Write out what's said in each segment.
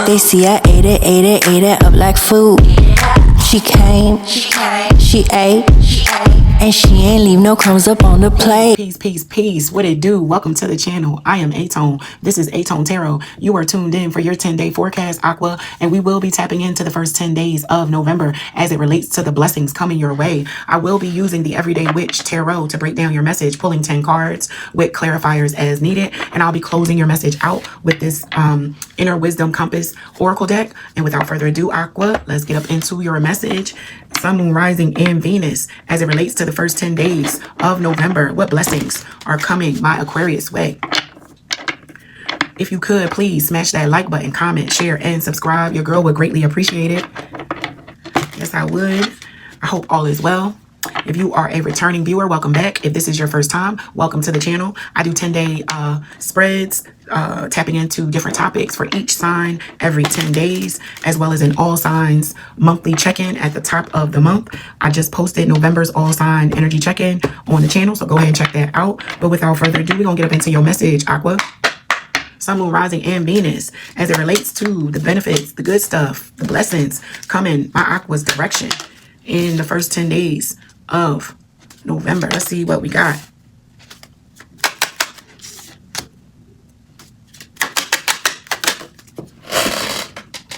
They see I ate it up like food. She came, she ate, and she ain't leave no crumbs up on the plate. Peace. What it do? Welcome to the channel. I am A-Tone. This is A-Tone Tarot. You are tuned in for your 10-day forecast, Aqua, and we will be tapping into the first 10 days of November as it relates to the blessings coming your way. I will be using the Everyday Witch Tarot to break down your message, pulling 10 cards with clarifiers as needed, and I'll be closing your message out with this Inner Wisdom Compass Oracle deck. And without further ado, Aqua, let's get up into your message. Sun, Moon, Rising, and Venus as it relates to the first 10 days of November. What blessings are coming my Aquarius way? If you could, please smash that like button, comment, share, and subscribe. Your girl would greatly appreciate it. Yes, I would. I hope all is well. If you are a returning viewer, welcome back. If this is your first time, welcome to the channel. I do 10-day spreads, tapping into different topics for each sign every 10 days, as well as an all signs monthly check-in at the top of the month. I just posted November's all sign energy check-in on the channel, so go ahead and check that out. But without further ado, we're going to get up into your message, Aqua. Sun, Moon, Rising, and Venus as it relates to the benefits, the good stuff, the blessings coming my Aqua's direction in the first 10 days of November. Let's see what we got.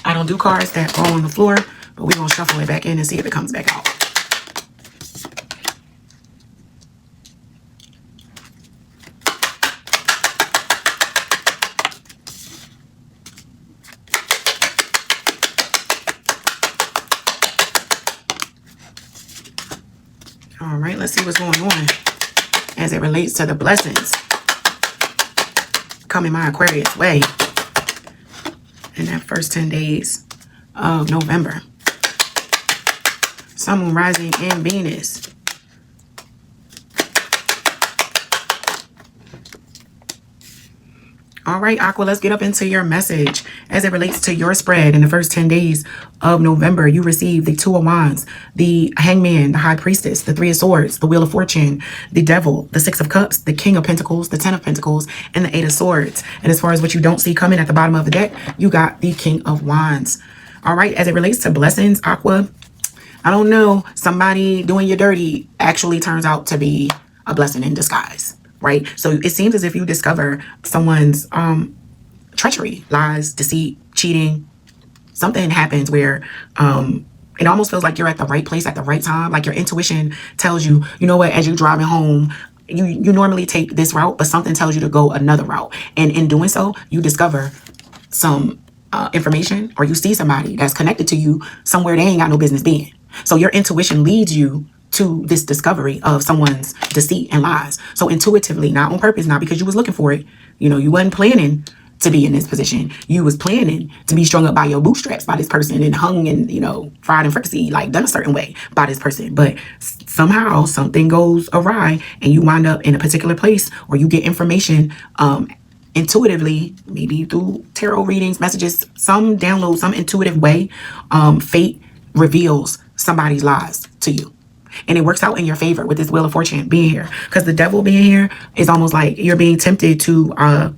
I don't do cards that fall on the floor, but we're going to shuffle it back in and see if it comes back out. All right, let's see what's going on as it relates to the blessings coming my Aquarius way in that first 10 days of November. Sun, Moon, Rising, and Venus. All right, Aqua, let's get up into your message as it relates to your spread in the first 10 days of November. You receive the Two of Wands, the Hangman, the High Priestess, the Three of Swords, the Wheel of Fortune, the Devil, the Six of Cups, the King of Pentacles, the Ten of Pentacles, and the Eight of Swords. And as far as what you don't see coming at the bottom of the deck, you got the King of Wands. All right, as it relates to blessings, Aqua, I don't know, somebody doing you dirty actually turns out to be a blessing in disguise. Right? So it seems as if you discover someone's treachery, lies, deceit, cheating. Something happens where it almost feels like you're at the right place at the right time. Like your intuition tells you, you know what, as you're driving home, you normally take this route, but something tells you to go another route. And in doing so, you discover some information, or you see somebody that's connected to you somewhere they ain't got no business being. So your intuition leads you to this discovery of someone's deceit and lies. So intuitively, not on purpose, not because you was looking for it. You know, you wasn't planning to be in this position. You was planning to be strung up by your bootstraps by this person and hung and, you know, fried and fricasseed, like done a certain way by this person. But somehow something goes awry and you wind up in a particular place, or you get information intuitively, maybe through tarot readings, messages, some download, some intuitive way. Fate reveals somebody's lies to you. And it works out in your favor with this Wheel of Fortune being here. Because the Devil being here is almost like you're being tempted to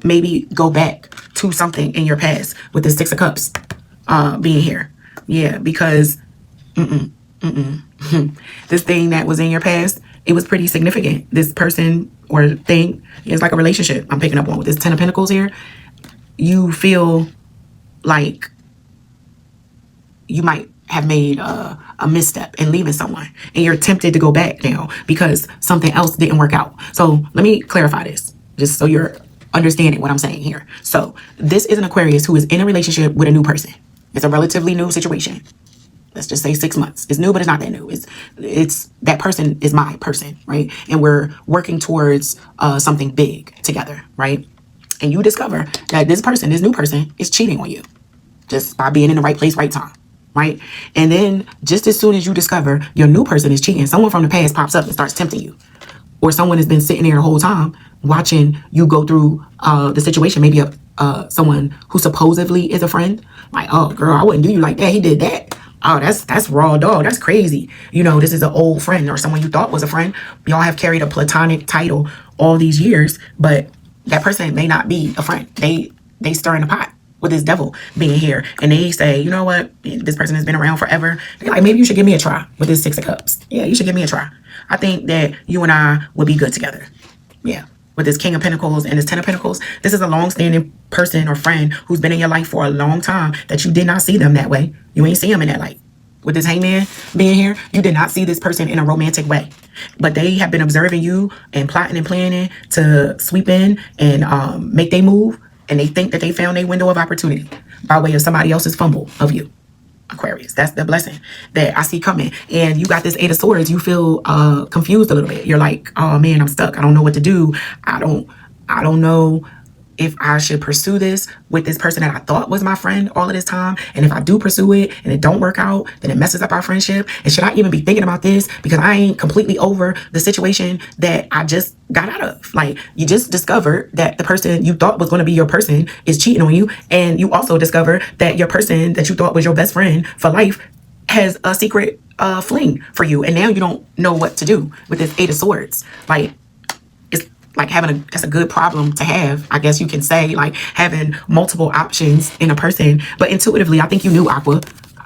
maybe go back to something in your past with the Six of Cups being here. Yeah, because this thing that was in your past, it was pretty significant. This person or thing is like a relationship I'm picking up on with this Ten of Pentacles here. You feel like you might have made a misstep in leaving someone, and you're tempted to go back now because something else didn't work out. So let me clarify this, just so you're understanding what I'm saying here. So this is an Aquarius who is in a relationship with a new person. It's a relatively new situation. Let's just say 6 months. It's new, but it's not that new. It's that person is my person, right? And we're working towards something big together, right? And you discover that this person, this new person, is cheating on you just by being in the right place, right time. Right? And then just as soon as you discover your new person is cheating, someone from the past pops up and starts tempting you. Or someone has been sitting there the whole time watching you go through the situation. Maybe someone who supposedly is a friend. Like, oh, girl, I wouldn't do you like that. He did that. Oh, that's raw dog. That's crazy. You know, this is an old friend or someone you thought was a friend. Y'all have carried a platonic title all these years, but that person may not be a friend. They stir in the pot with this devil being here, and they say, you know what, this person has been around forever. They're like, maybe you should give me a try with this Six of Cups. Yeah, you should give me a try. I think that you and I would be good together. Yeah. With this King of Pentacles and this Ten of Pentacles, this is a long-standing person or friend who's been in your life for a long time that you did not see them that way. You ain't see them in that light. With this Hangman being here, you did not see this person in a romantic way. But they have been observing you and plotting and planning to sweep in and make they move. And they think that they found a window of opportunity by way of somebody else's fumble of you. Aquarius, that's the blessing that I see coming. And you got this Eight of Swords. You feel confused a little bit. You're like, oh man, I'm stuck. I don't know what to do. I don't know if I should pursue this with this person that I thought was my friend all of this time. And if I do pursue it and it don't work out, then it messes up our friendship. And should I even be thinking about this because I ain't completely over the situation that I just got out of? Like, you just discovered that the person you thought was going to be your person is cheating on you. And you also discover that your person that you thought was your best friend for life has a secret fling for you. And now you don't know what to do with this Eight of Swords. Like, like that's a good problem to have, I guess you can say, like having multiple options in a person. But intuitively, I think you knew, Aqua.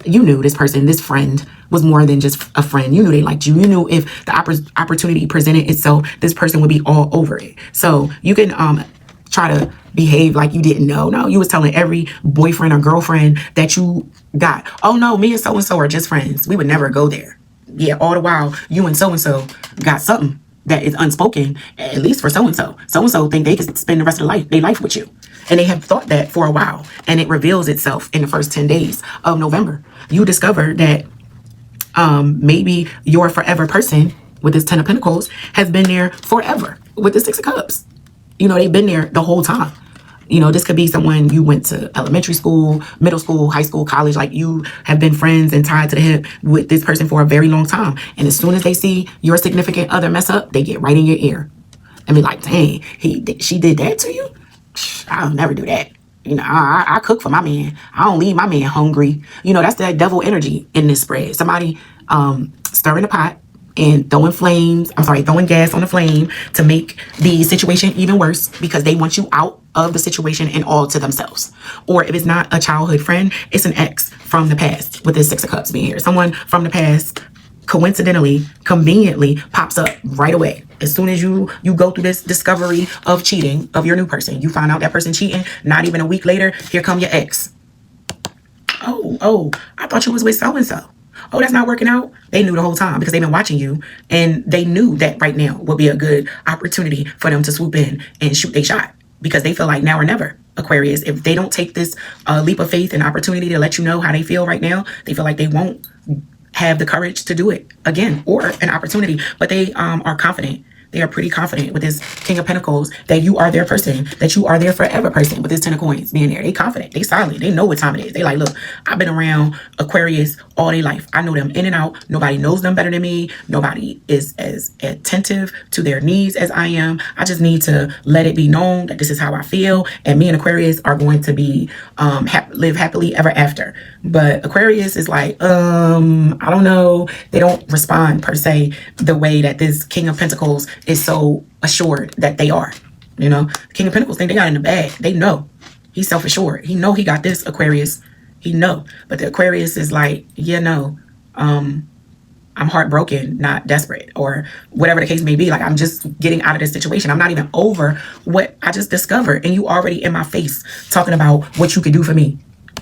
You knew this person, this friend, was more than just a friend. You knew they liked you. You knew if the opportunity presented itself, this person would be all over it. So you can try to behave like you didn't know. No, you was telling every boyfriend or girlfriend that you got, oh no, me and so-and-so are just friends. We would never go there. Yeah, all the while, you and so-and-so got something that is unspoken, at least for so-and-so. So-and-so think they can spend the rest of their life with you. And they have thought that for a while. And it reveals itself in the first 10 days of November. You discover that maybe your forever person with this Ten of Pentacles has been there forever with the Six of Cups. You know, they've been there the whole time. You know, this could be someone you went to elementary school, middle school, high school, college. Like, you have been friends and tied to the hip with this person for a very long time. And as soon as they see your significant other mess up, they get right in your ear and be like, dang, she did that to you? I'll never do that. You know, I cook for my man. I don't leave my man hungry. You know, that's that devil energy in this spread. Somebody stirring the pot and throwing gas on the flame to make the situation even worse because they want you out of the situation and all to themselves. Or if it's not a childhood friend, it's an ex from the past with this Six of Cups being here. Someone from the past coincidentally, conveniently pops up right away. As soon as you go through this discovery of cheating of your new person, you find out that person cheating, not even a week later, here come your ex. Oh, I thought you was with so-and-so. Oh, that's not working out. They knew the whole time because they've been watching you, and they knew that right now would be a good opportunity for them to swoop in and shoot their shot because they feel like now or never. Aquarius, if they don't take this leap of faith and opportunity to let you know how they feel right now, they feel like they won't have the courage to do it again or an opportunity, but they are confident. They are pretty confident with this King of Pentacles that you are their person, that you are their forever person with this Ten of Coins being there. They confident. They solid. They know what time it is. They like, look, I've been around Aquarius all their life. I know them in and out. Nobody knows them better than me. Nobody is as attentive to their needs as I am. I just need to let it be known that this is how I feel. And me and Aquarius are going to be live happily ever after. But Aquarius is like, I don't know. They don't respond per se the way that this King of Pentacles is so assured that they are. You know, King of Pentacles think they got it in the bag. They know. He's self-assured. He know he got this, Aquarius. He know. But the Aquarius is like, yeah, no, I'm heartbroken, not desperate, or whatever the case may be. Like, I'm just getting out of this situation. I'm not even over what I just discovered. And you already in my face talking about what you could do for me.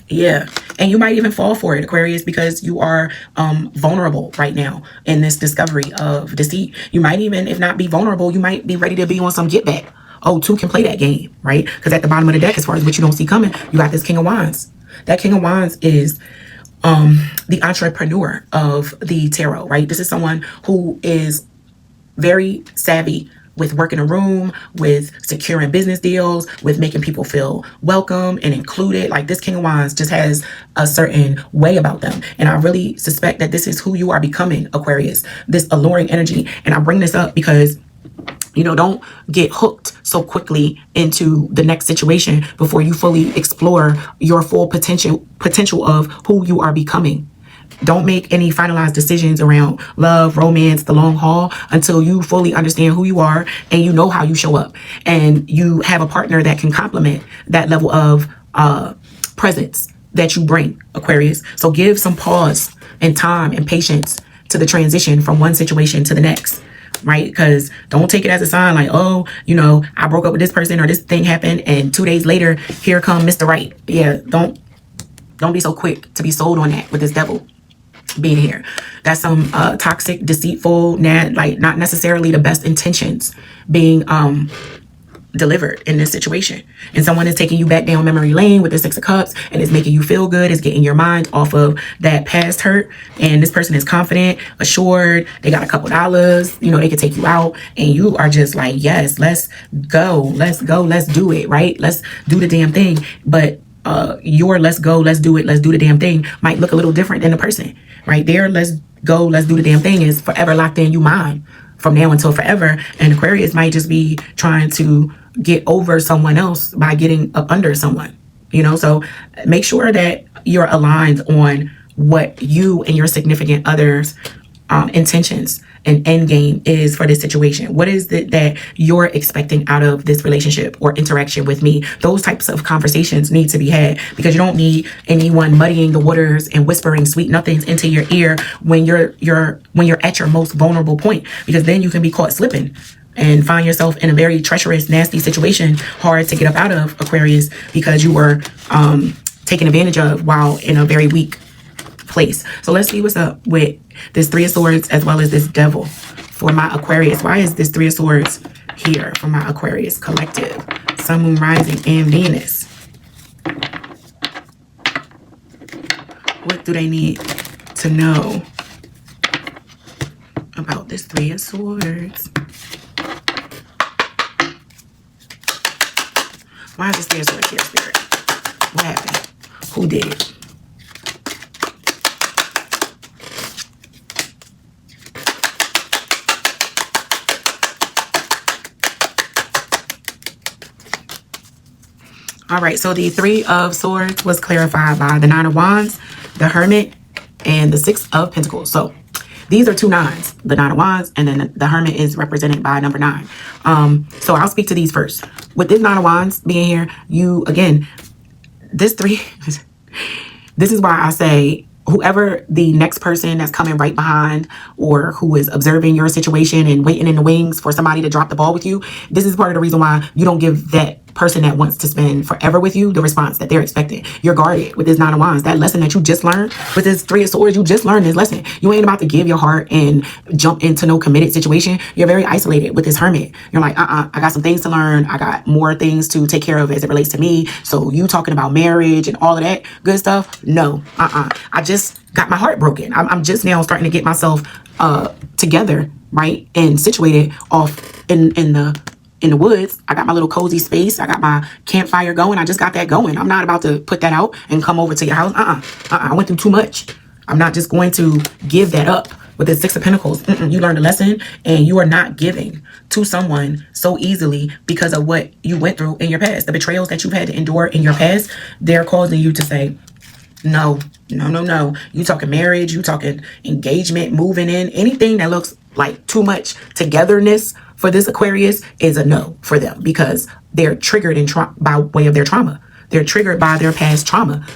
Yeah. And you might even fall for it, Aquarius, because you are vulnerable right now in this discovery of deceit. You might even, if not be vulnerable, you might be ready to be on some get back. Oh, two can play that game, right? Because at the bottom of the deck, as far as what you don't see coming, you got this King of Wands. That King of Wands is the entrepreneur of the tarot, right? This is someone who is very savvy with working a room, with securing business deals, with making people feel welcome and included. Like, this King of Wands just has a certain way about them. And I really suspect that this is who you are becoming, Aquarius, this alluring energy. And I bring this up because, you know, don't get hooked so quickly into the next situation before you fully explore your full potential of who you are becoming. Don't make any finalized decisions around love, romance, the long haul until you fully understand who you are and you know how you show up. And you have a partner that can complement that level of presence that you bring, Aquarius. So give some pause and time and patience to the transition from one situation to the next, right? Because don't take it as a sign like, oh, you know, I broke up with this person or this thing happened and 2 days later, here come Mr. Right. Yeah, don't be so quick to be sold on that with this devil being here. That's some toxic, deceitful, not necessarily the best intentions being delivered in this situation. And someone is taking you back down memory lane with the 6 of Cups and is making you feel good, is getting your mind off of that past hurt. And this person is confident, assured, they got a couple dollars, you know, they could take you out, and you are just like, yes, let's go, let's do it, right? Let's do the damn thing. But your let's go, let's do it, let's do the damn thing might look a little different than the person, right? Their let's go, let's do the damn thing is forever locked in you mind from now until forever. And Aquarius might just be trying to get over someone else by getting up under someone, you know? So make sure that you're aligned on what you and your significant other's intentions and end game is for this situation. What is it that you're expecting out of this relationship or interaction with me? Those types of conversations need to be had, because you don't need anyone muddying the waters and whispering sweet nothings into your ear when you're at your most vulnerable point, because then you can be caught slipping and find yourself in a very treacherous, nasty situation, hard to get up out of, Aquarius, because you were taken advantage of while in a very weak place. So let's see what's up with this 3 of Swords as well as this devil for my Aquarius. Why is this 3 of Swords here for my Aquarius collective? Sun, Moon, Rising, and Venus. What do they need to know about this 3 of Swords? Why is this 3 of Swords here, Spirit? What happened? Who did it? All right, so the 3 of Swords was clarified by the 9 of Wands, the Hermit, and the 6 of Pentacles. So these are 2 9s, the 9 of Wands, and then the Hermit is represented by number 9. So I'll speak to these first. With this 9 of Wands being here, again, this 3, this is why I say whoever the next person that's coming right behind or who is observing your situation and waiting in the wings for somebody to drop the ball with you, this is part of the reason why you don't give that person that wants to spend forever with you the response that they're expecting. You're guarded with this 9 of Wands. That lesson that you just learned with this 3 of Swords, you just learned this lesson. You ain't about to give your heart and jump into no committed situation. You're very isolated with this Hermit. You're like, I got some things to learn. I got more things to take care of as it relates to me. So you talking about marriage and all of that good stuff? No, I just got my heart broken. I'm just now starting to get myself together, right? And situated off in the woods. I got my little cozy space. I got my campfire going. I just got that going. I'm not about to put that out and come over to your house. I went through too much. I'm not just going to give that up with the 6 of Pentacles. You learned a lesson, and you are not giving to someone so easily because of what you went through in your past. The betrayals that you've had to endure in your past, they're causing you to say, no. You talking marriage, you talking engagement, moving in, anything that looks like too much togetherness for this Aquarius is a no for them, because they're triggered by way of their trauma. They're triggered by their past trauma.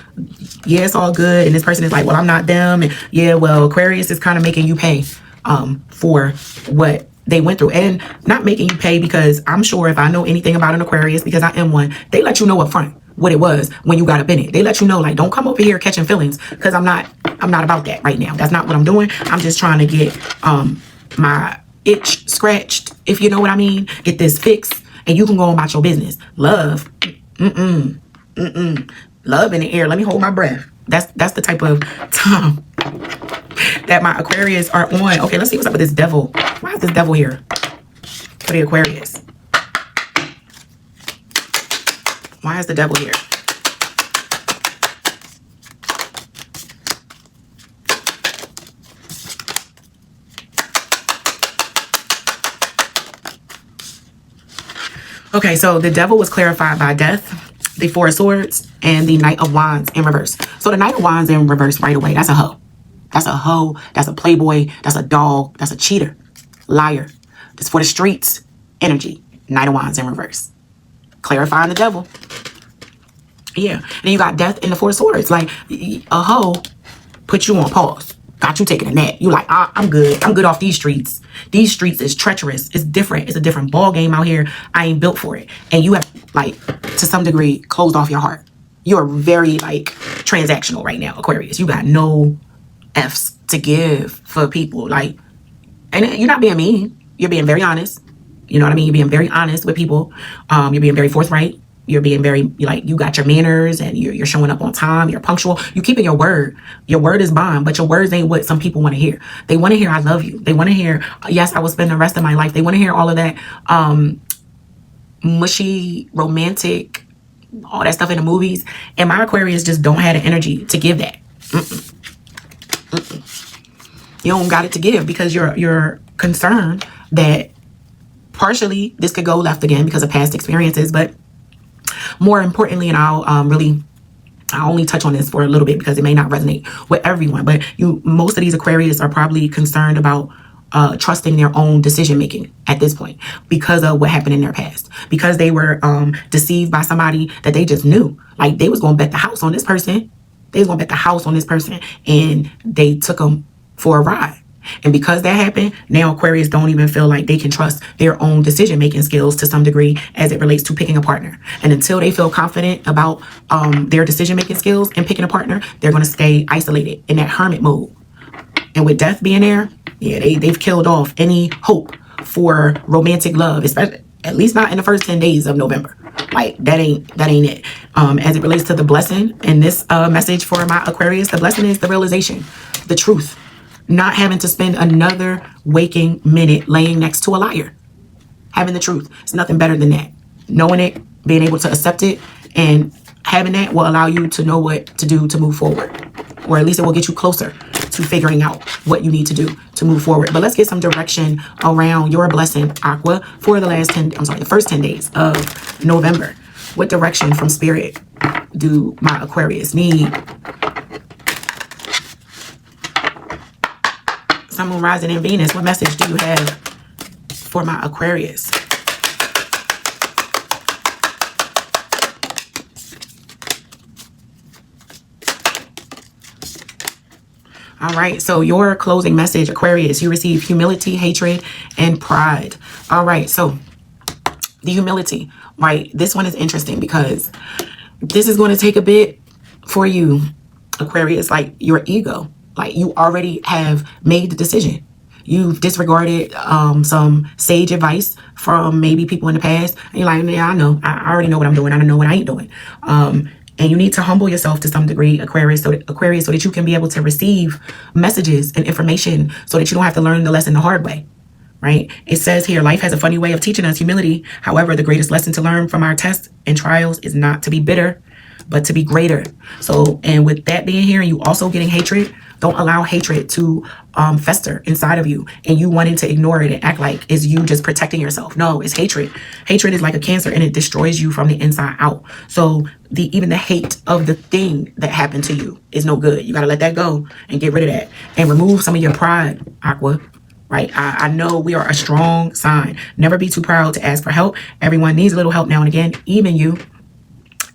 Yeah, it's all good. And this person is like, well, I'm not them. And yeah, well, Aquarius is kind of making you pay for what they went through, and not making you pay, because I'm sure if I know anything about an Aquarius, because I am one, they let you know up front what it was when you got up in it. They let you know, like, don't come over here catching feelings, because I'm not about that right now. That's not what I'm doing. I'm just trying to get my itch scratched, if you know what I mean. Get this fixed, and you can go about your business. Love, love in the air. Let me hold my breath. That's the type of time that my Aquarius are on. Okay, let's see what's up with this devil. Why is this devil here for the Aquarius? Why is the devil here? Okay, so the devil was clarified by Death, the 4 of Swords, and the Knight of Wands in reverse. So the Knight of Wands in reverse right away, that's a hoe. That's a hoe. That's a playboy. That's a dog. That's a cheater. Liar. This for the streets energy. Knight of Wands in reverse. Clarifying the devil. Yeah. And then you got death in the Four Swords. Like, a hoe put you on pause. Got you taking a nap. You like, I'm good. I'm good off these streets. These streets is treacherous. It's different. It's a different ball game out here. I ain't built for it. And you have, like, to some degree, closed off your heart. You're very, like, transactional right now, Aquarius. You got no F's to give for people. Like, and you're not being mean. You're being very honest. You know what I mean? You're being very honest with people. You're being very forthright. You're being very, like, you got your manners and you're showing up on time. You're punctual. You keeping your word. Your word is bond, but your words ain't what some people want to hear. They want to hear, I love you. They want to hear, yes, I will spend the rest of my life. They want to hear all of that mushy, romantic, all that stuff in the movies. And my Aquarius just don't have the energy to give that. You don't got it to give because you're concerned that partially this could go left again because of past experiences, but more importantly, and I'll only touch on this for a little bit because it may not resonate with everyone, but most of these Aquarius are probably concerned about trusting their own decision making at this point because of what happened in their past, because they were deceived by somebody that they just knew, like they was going to bet the house on this person. They was going to bet the house on this person, and they took them for a ride. And because that happened, now Aquarius don't even feel like they can trust their own decision-making skills to some degree as it relates to picking a partner. And until they feel confident about their decision-making skills and picking a partner, they're going to stay isolated in that hermit mode. And with death being there, yeah, they've killed off any hope for romantic love, especially at least not in the first 10 days of November. Like, that ain't it. As it relates to the blessing in this message for my Aquarius, the blessing is the realization, the truth. Not having to spend another waking minute laying next to a liar. Having the truth. It's nothing better than that. Knowing it, being able to accept it, and having that will allow you to know what to do to move forward. Or at least it will get you closer to figuring out what you need to do to move forward. But let's get some direction around your blessing, Aqua, for the first 10 days of November. What direction from Spirit do my Aquarius need? Sun, Moon, Rising, and Venus. What message do you have for my Aquarius? All right, so your closing message, Aquarius, you receive humility, hatred, and pride. All right, so the humility, right? This one is interesting because this is going to take a bit for you, Aquarius, like your ego. Like, you already have made the decision. You've disregarded some sage advice from maybe people in the past. And you're like, yeah, I know. I already know what I'm doing. I don't know what I ain't doing. And you need to humble yourself to some degree, Aquarius, so that you can be able to receive messages and information so that you don't have to learn the lesson the hard way. Right? It says here, life has a funny way of teaching us humility. However, the greatest lesson to learn from our tests and trials is not to be bitter, but to be greater. So, and with that being here, and you also getting hatred, don't allow hatred to fester inside of you and you wanting to ignore it and act like it's you just protecting yourself. No, it's hatred. Hatred is like a cancer and it destroys you from the inside out. So even the hate of the thing that happened to you is no good. You got to let that go and get rid of that and remove some of your pride, Aqua. Right? I know we are a strong sign. Never be too proud to ask for help. Everyone needs a little help now and again. Even you,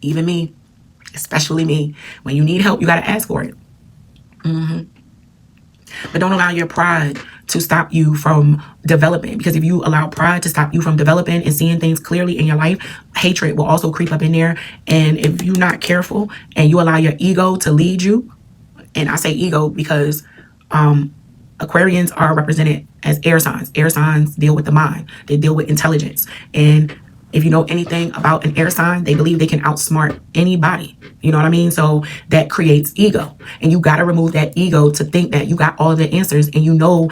even me, especially me. When you need help, you got to ask for it. But don't allow your pride to stop you from developing, because if you allow pride to stop you from developing and seeing things clearly in your life, hatred will also creep up in there. And if you're not careful and you allow your ego to lead you, and I say ego because Aquarians are represented as air signs. Air signs deal with the mind. They deal with intelligence. And if you know anything about an air sign, they believe they can outsmart anybody. You know what I mean? So that creates ego. And you got to remove that ego to think that you got all of the answers and you know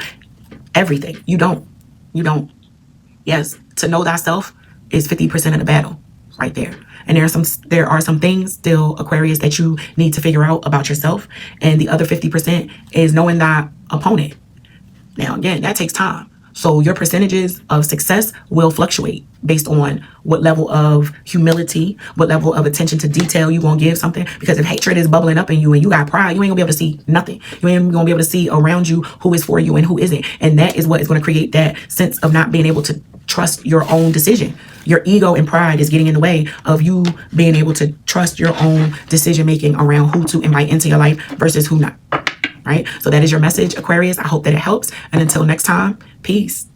everything. You don't. You don't. Yes, to know thyself is 50% of the battle right there. And there are some things still, Aquarius, that you need to figure out about yourself. And the other 50% is knowing thy opponent. Now, again, that takes time. So your percentages of success will fluctuate based on what level of humility, what level of attention to detail you gonna give something. Because if hatred is bubbling up in you and you got pride, you ain't gonna be able to see nothing. You ain't gonna be able to see around you who is for you and who isn't. And that is what is gonna create that sense of not being able to trust your own decision. Your ego and pride is getting in the way of you being able to trust your own decision making around who to invite into your life versus who not. Right? So that is your message, Aquarius. I hope that it helps. And until next time, peace.